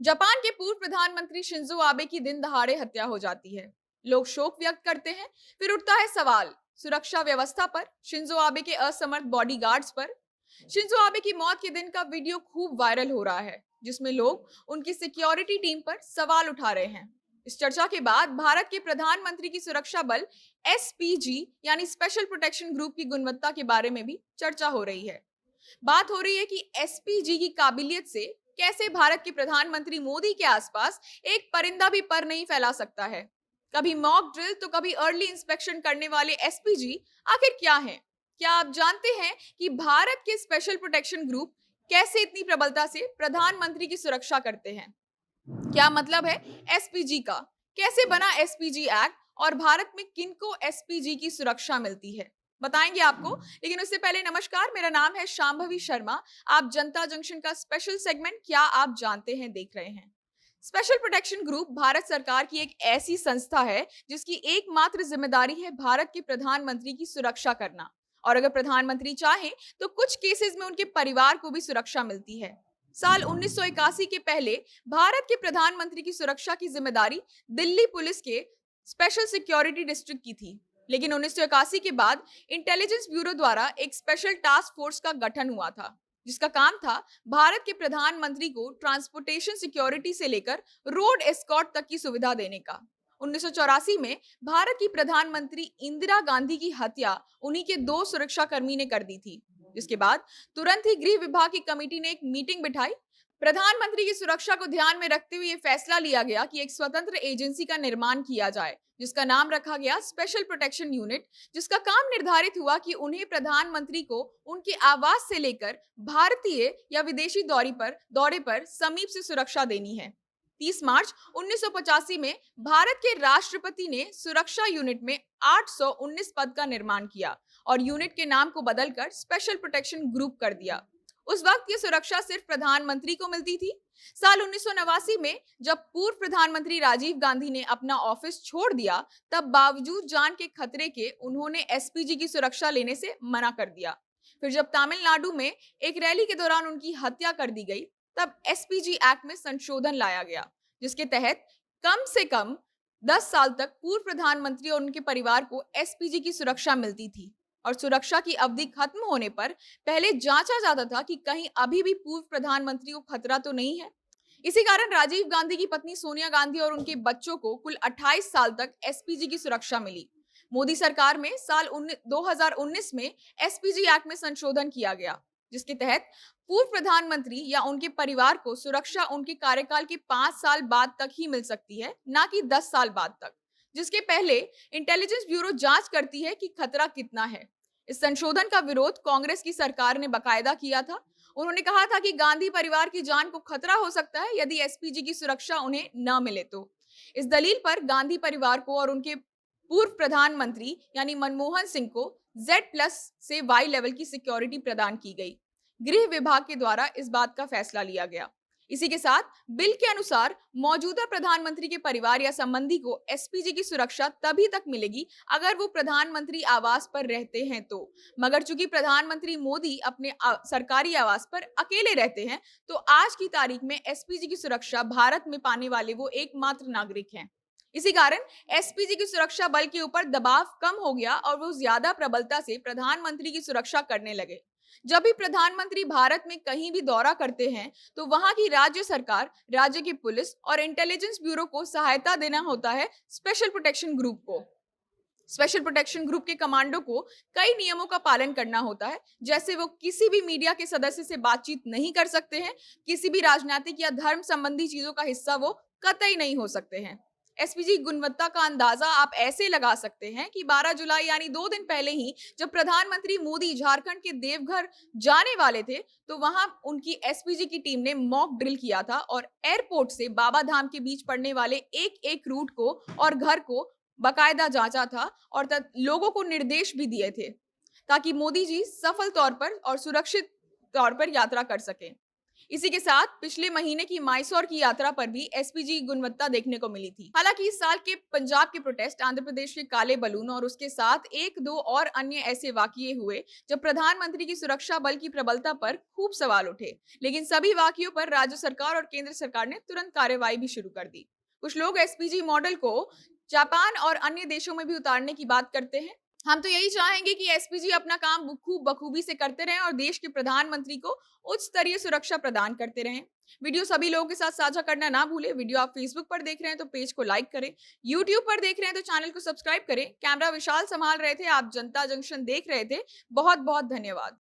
Japan के पूर्व प्रधानमंत्री शिंजो आबे की दिन दहाड़े हत्या हो जाती है। लोग शोक व्यक्त करते हैं। फिर उठता है सवाल सुरक्षा व्यवस्था पर, शिंजो आबे के असमर्थ बॉडीगार्ड्स पर। शिंजो आबे की मौत के दिन का वीडियो खूब वायरल हो रहा है, जिसमें लोग उनकी सिक्योरिटी टीम पर सवाल उठा रहे हैं। इस चर्चा के बाद भारत के प्रधानमंत्री की सुरक्षा बल एसपीजी यानी स्पेशल प्रोटेक्शन ग्रुप की गुणवत्ता के बारे में भी चर्चा हो रही है। बात हो रही है कि एसपीजी की काबिलियत से कैसे भारत के प्रधानमंत्री मोदी के आसपास एक परिंदा भी पर नहीं फैला सकता है। कभी मॉक ड्रिल तो कभी अर्ली इंस्पेक्शन करने वाले एसपीजी आखिर क्या हैं? क्या आप जानते हैं कि भारत के स्पेशल प्रोटेक्शन ग्रुप कैसे इतनी प्रबलता से प्रधानमंत्री की सुरक्षा करते हैं? क्या मतलब है एसपीजी का? कैसे बना एसपीजी एक्ट और भारत में किनको एसपीजी की सुरक्षा मिलती है? बताएंगे आपको। लेकिन उससे पहले नमस्कार, मेरा नाम है शांभवी शर्मा। आप जनता जंक्शन का स्पेशल सेगमेंट क्या आप जानते हैं देख रहे हैं। स्पेशल प्रोटेक्शन ग्रुप भारत सरकार की एक ऐसी संस्था है जिसकी एकमात्र जिम्मेदारी है भारत के प्रधानमंत्री की सुरक्षा करना। और अगर प्रधानमंत्री चाहे तो कुछ केसेस में उनके परिवार को भी सुरक्षा मिलती है। साल 1981 के पहले भारत के प्रधानमंत्री की सुरक्षा की जिम्मेदारी दिल्ली पुलिस के स्पेशल सिक्योरिटी डिस्ट्रिक्ट की थी। लेकिन 1981 के बाद इंटेलिजेंस ब्यूरो द्वारा एक स्पेशल टास्क फोर्स का गठन हुआ था, जिसका काम था भारत के प्रधानमंत्री को ट्रांसपोर्टेशन सिक्योरिटी से लेकर रोड एस्कॉर्ट तक की सुविधा देने का। 1984 में भारत की प्रधानमंत्री इंदिरा गांधी की हत्या उन्हीं के दो सुरक्षाकर्मी ने कर दी थी। इसके बाद तुरंत ही गृह विभाग की कमेटी ने एक मीटिंग बिठाई। प्रधानमंत्री की सुरक्षा को ध्यान में रखते हुए यह फैसला लिया गया कि एक स्वतंत्र एजेंसी का निर्माण किया जाए, जिसका नाम रखा गया स्पेशल प्रोटेक्शन यूनिट, जिसका काम निर्धारित हुआ कि उन्हें प्रधानमंत्री को उनके आवास से लेकर भारतीय या विदेशी दौरे पर समीप से सुरक्षा देनी है। 30 मार्च 1985 में भारत के राष्ट्रपति ने सुरक्षा यूनिट में 819 पद का निर्माण किया और यूनिट के नाम को बदलकर स्पेशल प्रोटेक्शन ग्रुप कर दिया। उस वक्त ये सुरक्षा सिर्फ प्रधानमंत्री को मिलती थी। साल 1989 में जब पूर्व प्रधानमंत्री राजीव गांधी ने अपना ऑफिस छोड़ दिया, तब बावजूद जान के खतरे के उन्होंने एसपीजी की सुरक्षा लेने से मना कर दिया। फिर जब तमिलनाडु में एक रैली के दौरान उनकी हत्या कर दी गई, तब एसपीजी एक्ट में संशोधन लाया गया, जिसके तहत कम से कम 10 साल तक पूर्व प्रधानमंत्री और उनके परिवार को एसपीजी की सुरक्षा मिलती थी। और सुरक्षा की अवधि खत्म होने पर पहले जांचा जाता था कि कहीं अभी भी पूर्व प्रधानमंत्री को खतरा तो नहीं है। इसी कारण राजीव गांधी की पत्नी सोनिया गांधी और उनके बच्चों को कुल 28 साल तक एसपीजी की सुरक्षा मिली। मोदी सरकार में साल 2019 में एसपीजी एक्ट में संशोधन किया गया, जिसके तहत पूर्व प्रधानमंत्री या उनके परिवार को सुरक्षा उनके कार्यकाल के 5 साल बाद तक ही मिल सकती है, ना कि 10 साल बाद तक, जिसके पहले इंटेलिजेंस ब्यूरो जांच करती है कि खतरा कितना है। इस संशोधन का विरोध कांग्रेस की सरकार ने बकायदा किया था। उन्होंने कहा था कि गांधी परिवार की जान को खतरा हो सकता है यदि एसपीजी की सुरक्षा उन्हें न मिले तो। इस दलील पर गांधी परिवार को और उनके पूर्व प्रधानमंत्री यानी मनमोहन सिंह को Z+ से Y लेवल की सिक्योरिटी प्रदान की गई। गृह विभाग के द्वारा इस बात का फैसला लिया गया। इसी के साथ बिल के अनुसार मौजूदा प्रधानमंत्री के परिवार या संबंधी को एसपीजी की सुरक्षा तभी तक मिलेगी अगर वो प्रधानमंत्री आवास पर रहते हैं तो। मगर चूंकि प्रधानमंत्री मोदी अपने सरकारी आवास पर अकेले रहते हैं, तो आज की तारीख में एसपीजी की सुरक्षा भारत में पाने वाले वो एकमात्र नागरिक हैं। इसी कारण एसपीजी की सुरक्षा बल के ऊपर दबाव कम हो गया और वो ज्यादा प्रबलता से प्रधानमंत्री की सुरक्षा करने लगे। जब भी प्रधानमंत्री भारत में कहीं भी दौरा करते हैं, तो वहां की राज्य सरकार, राज्य की पुलिस और इंटेलिजेंस ब्यूरो को सहायता देना होता है स्पेशल प्रोटेक्शन ग्रुप को। स्पेशल प्रोटेक्शन ग्रुप के कमांडो को कई नियमों का पालन करना होता है, जैसे वो किसी भी मीडिया के सदस्य से बातचीत नहीं कर सकते हैं, किसी भी राजनीतिक या धर्म संबंधी चीजों का हिस्सा वो कतई नहीं हो सकते हैं। एसपीजी गुणवत्ता का अंदाजा आप ऐसे लगा सकते हैं कि 12 जुलाई यानी 2 दिन पहले ही जब प्रधानमंत्री मोदी झारखंड के देवघर जाने वाले थे, तो वहां उनकी एसपीजी की टीम ने मॉक ड्रिल किया था और एयरपोर्ट से बाबा धाम के बीच पड़ने वाले एक एक रूट को और घर को बाकायदा जांचा था और लोगों को निर्देश भी दिए थे, ताकि मोदी जी सफल तौर पर और सुरक्षित तौर पर यात्रा कर सकें। इसी के साथ पिछले महीने की मैसूर की यात्रा पर भी एसपीजी गुणवत्ता देखने को मिली थी। हालांकि इस साल के पंजाब के प्रोटेस्ट, आंध्र प्रदेश के काले बलून और उसके साथ एक दो और अन्य ऐसे वाकये हुए जब प्रधानमंत्री की सुरक्षा बल की प्रबलता पर खूब सवाल उठे। लेकिन सभी वाकयों पर राज्य सरकार और केंद्र सरकार ने तुरंत कार्रवाई भी शुरू कर दी। कुछ लोग एसपीजी मॉडल को जापान और अन्य देशों में भी उतारने की बात करते हैं। हम तो यही चाहेंगे कि एसपीजी अपना काम खूब बखूबी से करते रहें और देश के प्रधानमंत्री को उच्च स्तरीय सुरक्षा प्रदान करते रहें। वीडियो सभी लोगों के साथ साझा करना ना भूलें। वीडियो आप फेसबुक पर देख रहे हैं तो पेज को लाइक करें, यूट्यूब पर देख रहे हैं तो चैनल को सब्सक्राइब करें। कैमरा विशाल संभाल रहे थे, आप जनता जंक्शन देख रहे थे। बहुत बहुत धन्यवाद।